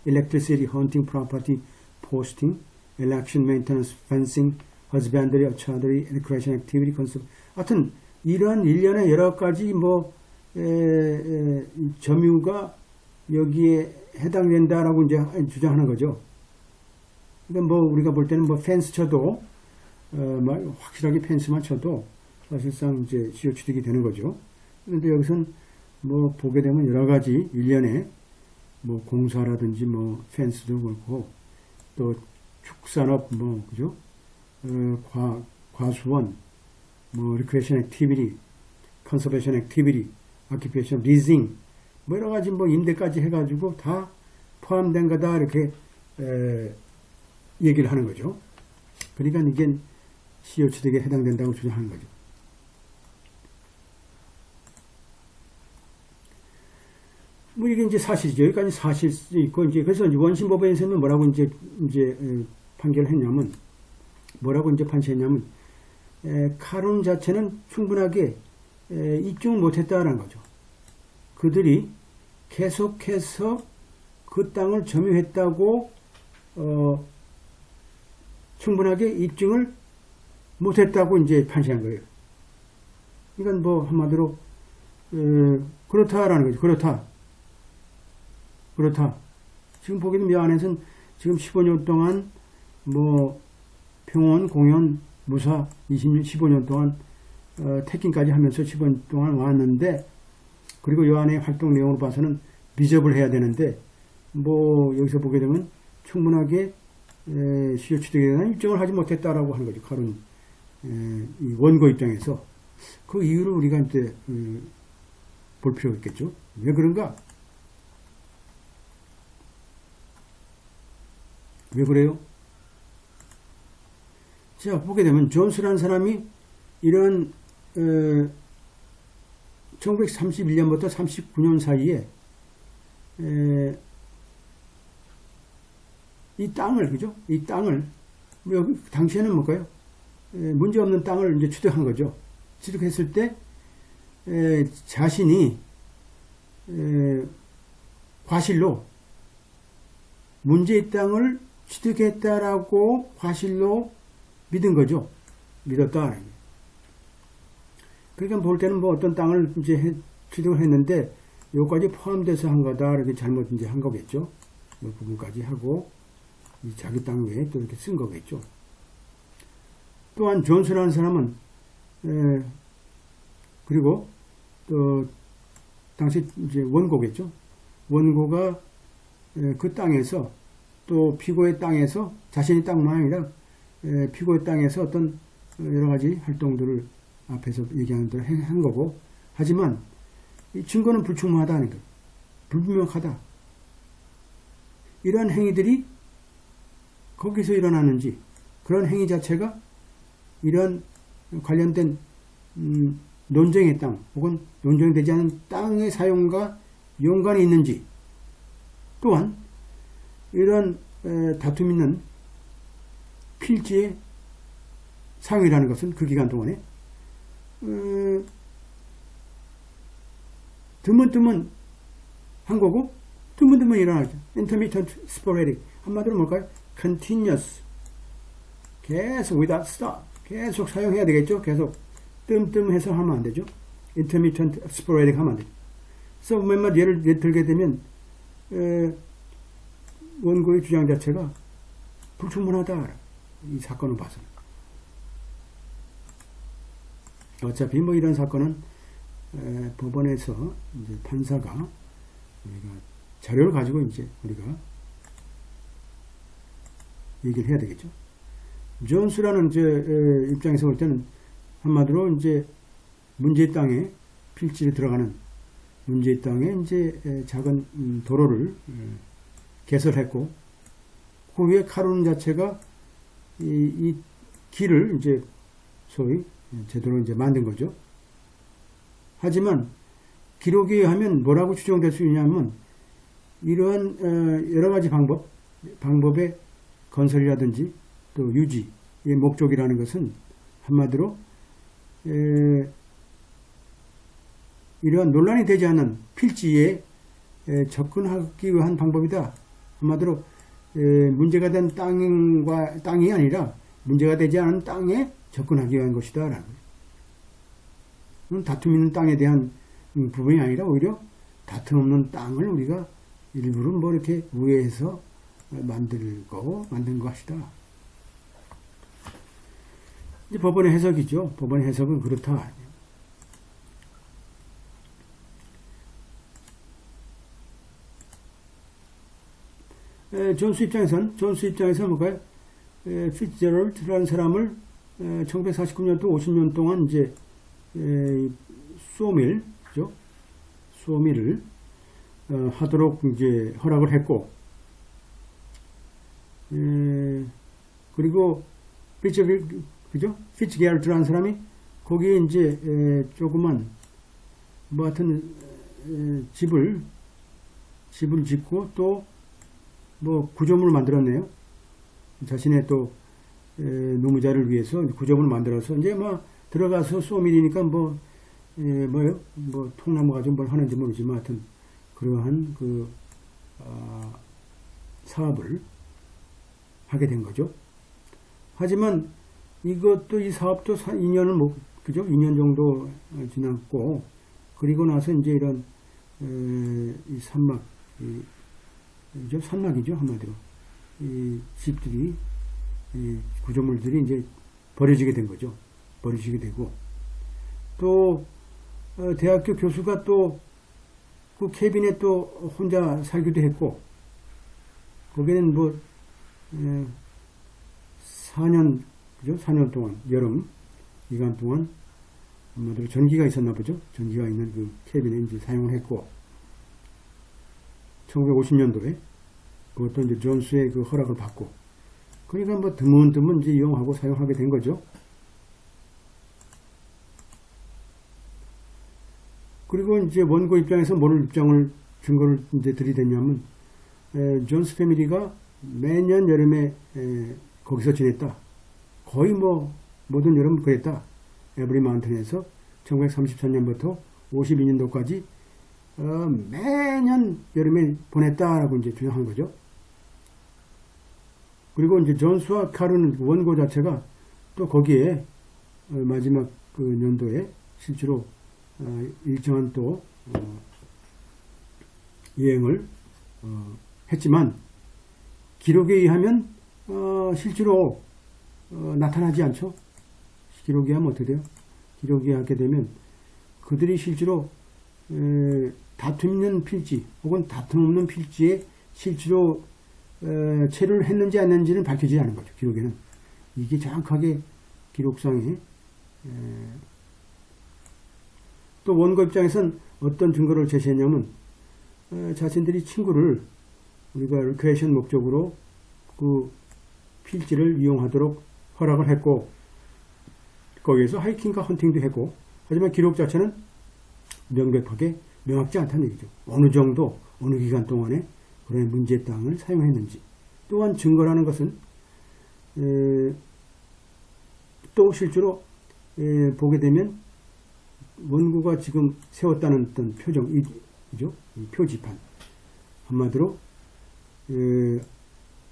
electricity, hunting, property, posting, election, maintenance, fencing, husbandry, archery, recreation activity, conserve. 하여튼 이런 일련의 여러 가지 점유가 여기에 해당된다라고 이제 주장하는 거죠. 그러니까 우리가 볼 때는 펜스 쳐도 확실하게 펜스만 쳐도 사실상 이제 시효 취득이 되는 거죠. 그런데 여기서는 보게 되면 여러 가지 일련의 공사라든지 펜스도 그렇고 또 축산업 그죠? 과수원 recreation activity, conservation activity, occupation, leasing 여러 가지 임대까지 해가지고 다 포함된 거다 이렇게 얘기를 하는 거죠. 그러니까 이게 시효 취득에 해당된다고 주장하는 거죠. 이게 이제 사실이죠. 여기까지 사실 수 있고, 그래서 원심법원에서는 뭐라고 이제 판결을 했냐면, 카룬 자체는 충분하게 입증을 못했다라는 거죠. 그들이 계속해서 그 땅을 점유했다고, 충분하게 입증을 못했다고 이제 판시한 거예요. 이건 한마디로, 그렇다라는 거죠. 그렇다. 지금 보게 되면 이 안에서는 지금 15년 동안 평원, 공연, 무사 15년 동안 태킹까지 하면서 15년 동안 왔는데 그리고 이 안에 활동 내용으로 봐서는 미접을 해야 되는데 여기서 보게 되면 충분하게 시효 취득에 대한 입증을 하지 못했다라고 하는 거죠. 카룬 이 원고 입장에서 그 이유를 우리가 이제 볼 필요가 있겠죠. 왜 그런가? 왜 그래요? 자, 보게 되면 존스라는 사람이 이런 1931년부터 39년 사이에 이 땅을, 그죠? 이 땅을 당시에는 뭘까요? 문제없는 땅을 이제 취득한 거죠. 취득했을 때 자신이 과실로 문제의 땅을 취득했다라고 과실로 믿은 거죠. 믿었다. 그러니까 볼 때는 어떤 땅을 이제 취득을 했는데 요까지 포함돼서 한 거다. 이렇게 잘못 이제 한 거겠죠. 이 부분까지 하고 이 자기 땅 외에 또 이렇게 쓴 거겠죠. 또한 존스라는 사람은 그리고 또 당시 이제 원고겠죠. 원고가 그 땅에서 또 피고의 땅에서 자신의 땅만 아니라 피고의 땅에서 어떤 여러 가지 활동들을 앞에서 얘기하는 대로 한 거고 하지만 이 증거는 불충분하다는 거예요. 불분명하다. 이러한 행위들이 거기서 일어나는지 그런 행위 자체가 이런 관련된 논쟁의 땅 혹은 논쟁되지 않은 땅의 사용과 연관이 있는지 또한 이런 다툼 있는 필지의 사용이라는 것은 그 기간 동안에 드문드문 한 거고 드문드문 일어나죠. intermittent sporadic 한마디로 뭘까요? continuous 계속 without stop 계속 사용해야 되겠죠. 계속 뜸뜸해서 하면 안 되죠. intermittent sporadic 하면 안 되죠. 그래서 몇몇 예를 들게 되면 원고의 주장 자체가 불충분하다. 이 사건을 봐서는. 어차피 이런 사건은 법원에서 이제 판사가 우리가 자료를 가지고 이제 우리가 얘기를 해야 되겠죠. 존스라는 이제 입장에서 볼 때는 한마디로 이제 문제의 땅에 필지로 들어가는 문제의 땅에 이제 작은 도로를 개설했고 그 위에 카룬 자체가 이 길을 이제 소위 제대로 이제 만든 거죠. 하지만 기록에 의하면 뭐라고 추정될 수 있냐면 이러한 여러 가지 방법의 건설이라든지 또 유지의 목적이라는 것은 한마디로 이러한 논란이 되지 않은 필지에 접근하기 위한 방법이다. 한마디로 문제가 된 땅이 아니라 문제가 되지 않은 땅에 접근하기 위한 것이다 라는 거예요. 다툼 있는 땅에 대한 부분이 아니라 오히려 다툼 없는 땅을 우리가 일부러 뭐 이렇게 우회해서 만든 것이다. 이제 법원의 해석이죠. 법원의 해석은 그렇다. 존스 입장에서는 뭘까요? 피츠제럴드라는 사람을 1949년도 50년 동안 이제 소밀을 하도록 이제 허락을 했고, 그리고 피츠게럴드라는 사람이 거기에 이제 조그만 뭐 하여튼 집을 짓고 또 뭐 구조물을 만들었네요. 자신의 또 노무자를 위해서 구조물을 만들어서 이제 뭐 들어가서 소밀이니까 뭐 통나무 가지고 뭘 하는지 모르지만 하여튼 그러한 사업을 하게 된 거죠. 하지만 이것도 이 사업도 2년 정도 지났고, 그리고 나서 이제 이런 이 산막이죠 한마디로 이 집들이 구조물들이 이제 버려지게 된 거죠. 버려지게 되고, 또 대학교 교수가 또 그 캐빈에 또 혼자 살기도 했고, 거기는 뭐 4년 동안 여름 기간 동안 한마디로 전기가 있었나 보죠. 전기가 있는 그 캐빈에 이제 사용을 했고, 1950년도에 그것도 이제 존스의 그 허락을 받고, 그러니까 뭐 드문드문 이제 이용하고 사용하게 된 거죠. 그리고 이제 원고 입장에서 증거를 이제 들이댔냐면, 존스 패밀리가 매년 여름에 거기서 지냈다. 거의 뭐 모든 여름 그랬다. 에브리 마운틴에서 1933년부터 52년도까지 매년 여름에 보냈다라고 이제 주장한 거죠. 그리고 이제 존스와 카르는 원고 자체가 또 거기에 마지막 그 년도에 실제로 일정한 또 여행을 했지만, 기록에 의하면 실제로 나타나지 않죠. 기록에 의하면 어떻게 돼요? 기록에 하게 되면 그들이 실제로 다툼 있는 필지 혹은 다툼 없는 필지에 실제로 체류를 했는지 안 했는지는 밝혀지지 않은 거죠. 기록에는 이게 정확하게 기록상에. 또 원고 입장에서는 어떤 증거를 제시했냐면, 자신들이 친구를 우리가 리크레이션 목적으로 그 필지를 이용하도록 허락을 했고, 거기에서 하이킹과 헌팅도 했고, 하지만 기록 자체는 명백하게 명확지 않다는 얘기죠. 어느 정도 어느 기간 동안에 그런 문제 땅을 사용했는지. 또한 증거라는 것은 또 실제로 보게 되면 원고가 지금 세웠다는 어떤 표정이죠. 이 표지판. 한마디로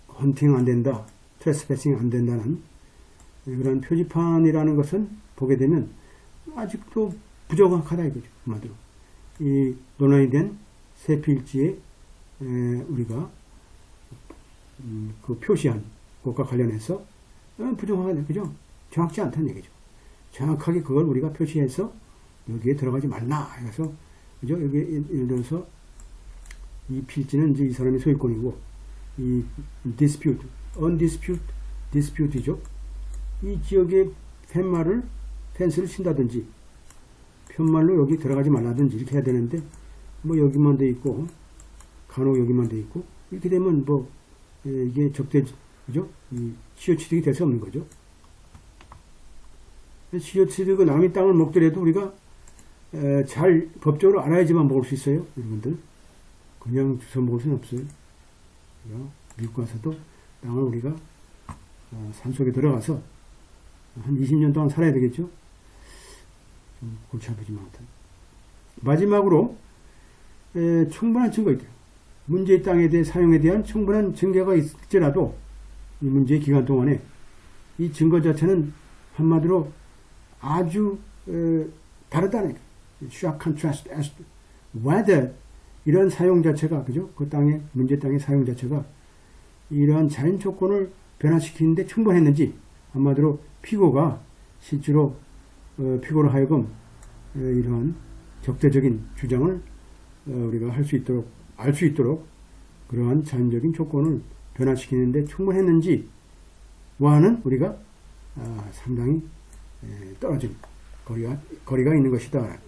헌팅 안 된다, 트레스패싱 안 된다는 그런 표지판이라는 것은 보게 되면 아직도 부정확하다 이거죠. 한마디로 이 논란이 된 새 필지에 우리가 그 표시한 것과 관련해서 부정확하다, 그죠? 정확지 않다는 얘기죠. 정확하게 그걸 우리가 표시해서 여기에 들어가지 말라. 그래서 그죠? 여기 예를 들어서 이 필지는 이제 이 사람의 소유권이고, 이 dispute, dispute이죠. 이 지역에 펜스를 친다든지 편말로 여기 들어가지 말라든지 이렇게 해야 되는데, 뭐 여기만 돼 있고 간혹 여기만 돼 있고 이렇게 되면 뭐 이게 그죠? 이 취득이 될 수 없는 거죠. 취득은 남의 땅을 먹더라도 우리가 잘 법적으로 알아야지만 먹을 수 있어요. 여러분들 그냥 주워 먹을 수는 없어요. 미국 가서도 땅을 우리가 산속에 들어가서 한 20년 동안 살아야 되겠죠. 좀 골치 아프지만. 마지막으로 충분한 증거 있대요. 문제의 땅에 대해 사용에 대한 충분한 증거가 있을지라도 이 문제의 기간 동안에 이 증거 자체는 한마디로 아주 다르다는 거예요. Sharp contrast as to whether 이런 사용 자체가 그죠? 그 땅의 문제 땅의 사용 자체가 이러한 자연 조건을 변화시키는데 충분했는지 한마디로 피고가 실제로 피고로 하여금 이러한 적대적인 주장을 우리가 할 수 있도록 알 수 있도록 그러한 자연적인 조건을 변화시키는데 충분했는지와는 우리가 상당히 떨어진 거리가 있는 것이다.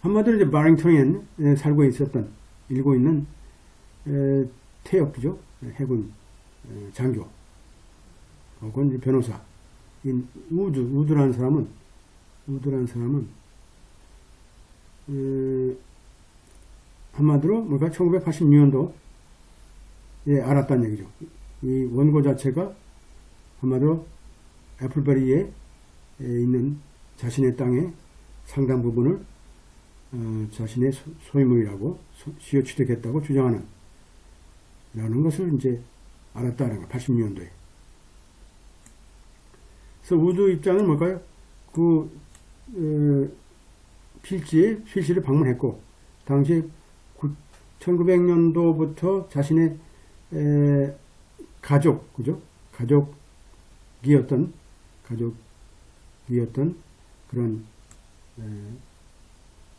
한마디로 이제 바링턴에 살고 있었던 일고 있는 태역부죠. 해군 장교 혹은 변호사 인 우드라는 사람은 한마디로 뭔가 1986년도 알았다는 얘기죠. 이 원고 자체가 한마디로 애플베리에 있는 자신의 땅의 상당 부분을 자신의 소유물이라고 시효 취득했다고 주장하는 라는 것을 이제 알았다는 거예요. 80년도에. 그래서 우드 입장은 뭘까요? 필지를 방문했고 당시 1900년도부터 자신의 가족이었던 그런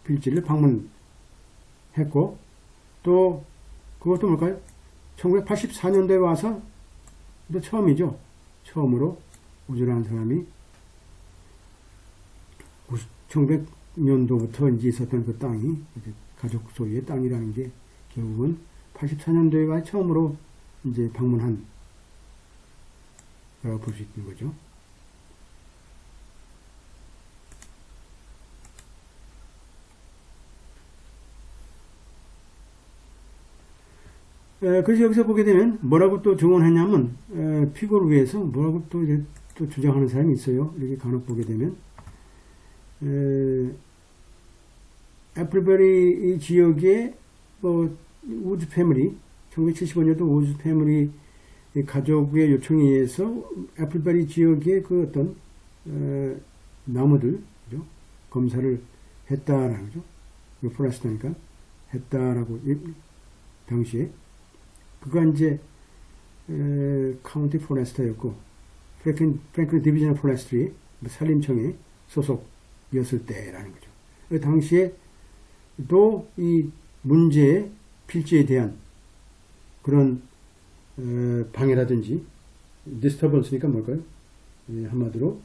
필지를 방문했고 또 그것도 뭘까요? 1984년도에 와서 또 처음이죠. 처음으로 우즈라는 사람이 1900년도부터 이제 있었던 그 땅이 이제 가족 소유의 땅이라는 게 결국은 84년도에 처음으로 이제 방문한 거라고 볼 수 있는 거죠. 그래서 여기서 보게 되면 뭐라고 또 증언했냐면 피고를 위해서 뭐라고 또 주장하는 사람이 있어요. 이렇게 간혹 보게 되면 애플베리 이 지역에 우즈 패밀리 1975년도 우즈 패밀리 가족의 요청에 의해서 애플베리 지역의 그 어떤 나무들 그죠? 검사를 했다라는 거죠. 포레스트니까 했다라고 당시에 그가 이제 카운티 포레스터였고 프랭클린 디비전 포레스트리 산림청의 소속이었을 때라는 거죠. 그 당시에 또 이 문제의 필지에 대한 그런 방해라든지 디스터번스니까 뭘까요? 한마디로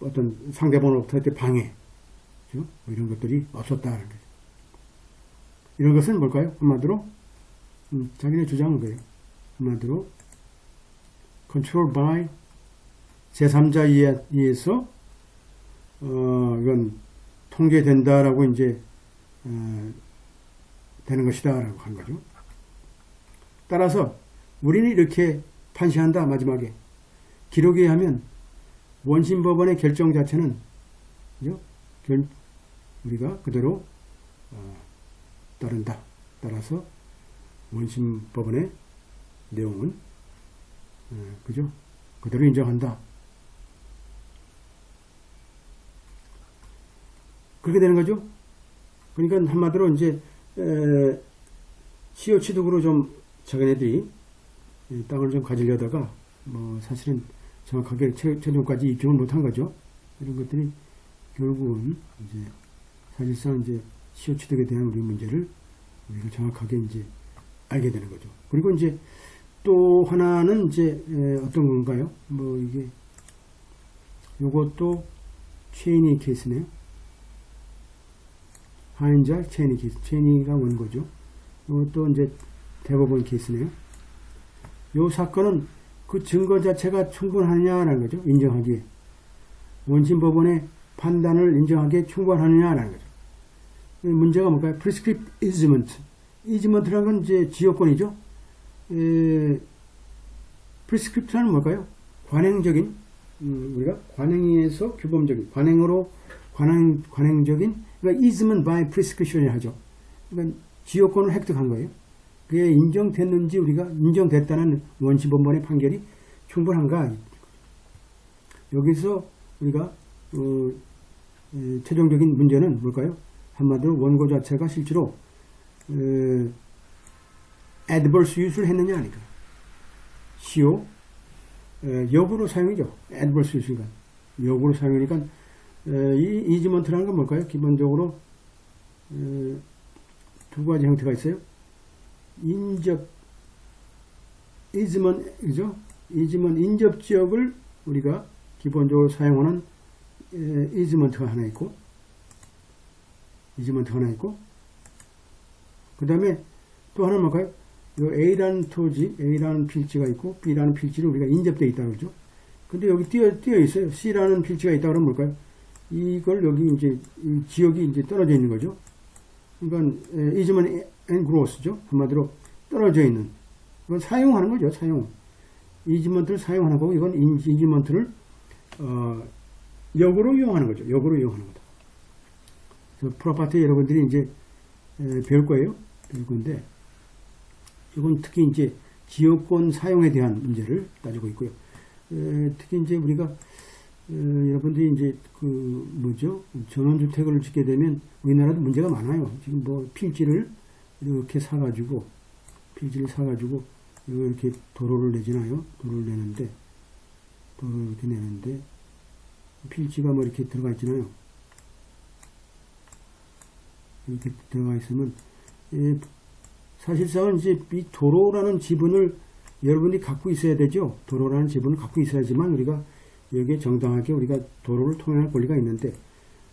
어떤 상대방으로부터 방해 뭐 이런 것들이 없었다는 거죠. 이런 것은 뭘까요? 한마디로 자기네 주장은 그래요. 한마디로 control by 제3자에 의해서 이건 통제된다라고 이제 되는 것이다라고 한 거죠. 따라서 우리는 이렇게 판시한다. 마지막에 기록에 의하면 원심법원의 결정 자체는 그죠? 우리가 그대로 따른다. 따라서 원심법원의 내용은 그죠? 그대로 인정한다. 그렇게 되는 거죠. 그러니까 한마디로 이제 시효 취득으로 좀 자기네들이 땅을 좀 가지려다가 뭐 사실은 정확하게 최종까지 입증을 못한 거죠. 이런 것들이 결국은 이제 사실상 이제 시효 취득에 대한 우리 문제를 우리가 정확하게 이제 알게 되는 거죠. 그리고 이제 또 하나는 이제 어떤 건가요? 뭐 이게 요것도 체이니 케이스네요. 하인자 체이니 케이스. 체이니가 원고죠. 요것도 이제 대법원 케이스네요. 요 사건은 그 증거 자체가 충분하느냐라는 거죠. 인정하기에. 원심법원의 판단을 인정하기에 충분하느냐라는 거죠. 문제가 뭘까요? prescript easement. easement라는 건 이제 지역권이죠. prescript는 뭘까요? 관행적인, 우리가 관행에서 규범적인, 관행적인, 그러니까 is면 by prescription이 하죠. 그러니까 지역권을 획득한 거예요. 그게 인정됐는지 우리가 인정됐다는 원시법원의 판결이 충분한가? 여기서 우리가 최종적인 문제는 뭘까요? 한마디로 원고 자체가 실제로 adverse use를 했느냐 아니까. 시효 역으로 사용이죠. adverse use가 역으로 사용이니까 이 easement라는 건 뭘까요? 기본적으로 두 가지 형태가 있어요. 인접 easement 그죠? easement 인접 지역을 우리가 기본적으로 사용하는 easement가 하나 있고 그 다음에 또 하나는 뭘까요? 요 A라는 토지, A라는 필지가 있고 B라는 필지를 우리가 인접되어 있다고 그러죠. 근데 여기 띄어 있어요. C라는 필지가 있다고 그러면 뭘까요? 이걸 여기 이제 이 지역이 이제 떨어져 있는 거죠. 그러니까 easement and growth죠. 한마디로 떨어져 있는. 이건 사용하는 거죠. 사용. easement를 사용하는 거고 이건 easement를 역으로 이용하는 거죠. 역으로 이용하는 거다. 그래서 프로파티 여러분들이 이제 배울 거예요. 배울 건데 이건 특히 이제 지역권 사용에 대한 문제를 따지고 있고요. 특히 이제 우리가 여러분들이 이제 그 뭐죠? 전원주택을 짓게 되면 우리나라도 문제가 많아요. 지금 뭐 필지를 이렇게 사가지고 이렇게 도로를 내잖아요. 도로를 내는데 필지가 뭐 이렇게 들어가 있잖아요. 이렇게 들어가 있으면 사실상은 이제 이 도로라는 지분을 여러분이 갖고 있어야 되죠. 도로라는 지분을 갖고 있어야지만 우리가 여기에 정당하게 우리가 도로를 통행할 권리가 있는데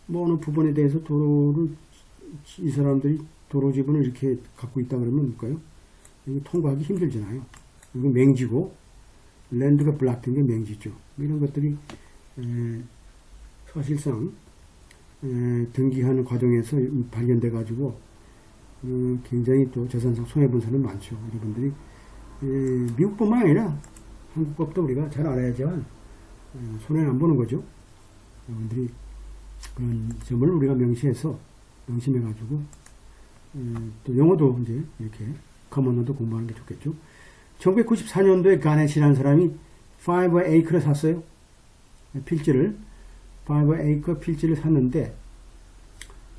뭐 어느 부분에 대해서 도로를 이 사람들이 도로 지분을 이렇게 갖고 있다 그러면 뭘까요? 여기 통과하기 힘들잖아요. 이거 맹지고 랜드가 블락된 게 맹지죠. 이런 것들이 사실상 등기하는 과정에서 발견돼 가지고 굉장히 또 재산상 손해본 사람은 많죠. 여러분들이 미국뿐만 아니라 한국법도 우리가 잘 알아야지만 손해는 안 보는 거죠. 여러분들이 그런 점을 우리가 명심해 가지고 또 영어도 이제 이렇게 커먼어도 공부하는 게 좋겠죠. 1994년도에 가넷이라는 사람이 5acre를 샀어요. 필지를 5acre 필지를 샀는데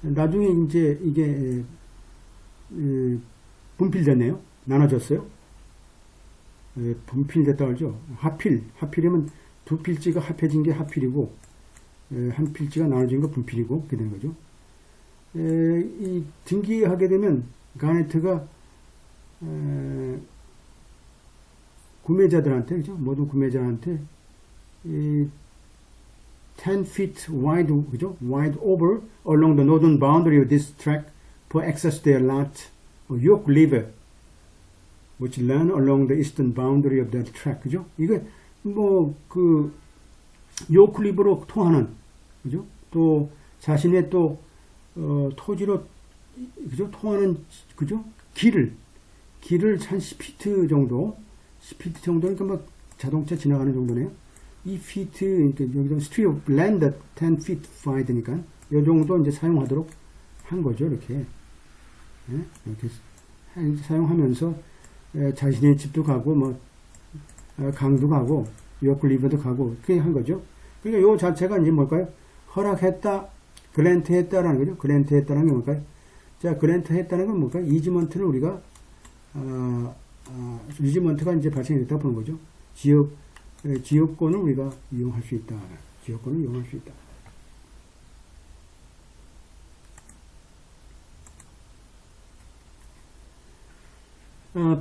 나중에 이제 이게 분필됐네요. 나눠졌어요. 분필됐다고 하죠. 하필이면 두 필지가 합해진 게 하필이고 한 필지가 나눠진 거 분필이고 그렇게 되는 거죠. 이 등기하게 되면 가네트가 구매자들한테 그죠? 모든 구매자한테 10 feet wide, 그죠? wide over along the northern boundary of this tract for access to their lot York River, which run along the eastern boundary of that tract, 그죠? 이게 뭐 그 요크 리버로 통하는, 그죠? 또 자신의 또 토지로 그죠? 통하는 그죠? 길을 한 10피트 정도, 10피트 정도니까 뭐 자동차 지나가는 정도네요. 이 피트, 여기서 street of land 10 feet wide니까 이 정도 이제 사용하도록 한 거죠. 이렇게 이렇게 사용하면서 자신의 집도 가고 뭐 강도 가고 요크 리버도 가고 그렇게 한 거죠. 그러니까 요 자체가 이제 뭘까요? 허락했다, 그랜트 했다라는 거죠. 그랜트 했다는 게 뭘까요? 자, 그랜트 했다는 건 뭘까요? 이지먼트를 우리가 이지먼트가 이제 발생됐다 보는 거죠. 지역권을 우리가 이용할 수 있다. 지역권을 이용할 수 있다.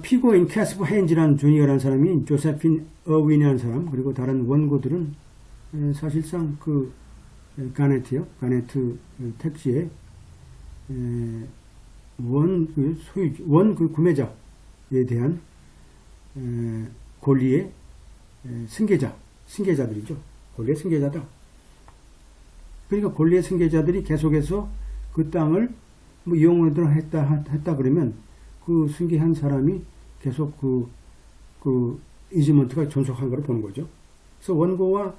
피고인 캐스퍼 헤인즈라는 주니어라는 사람이 조세핀 어윈이라는 사람 그리고 다른 원고들은 사실상 그 가네트 택지의 원 구매자에 대한 권리의 승계자들이죠. 권리의 승계자다. 그러니까 권리의 승계자들이 계속해서 그 땅을 뭐 이용하도록 했다 그러면 그 승계한 사람이 계속 그 이즈먼트가 존속한 거로 보는 거죠. 그래서 원고와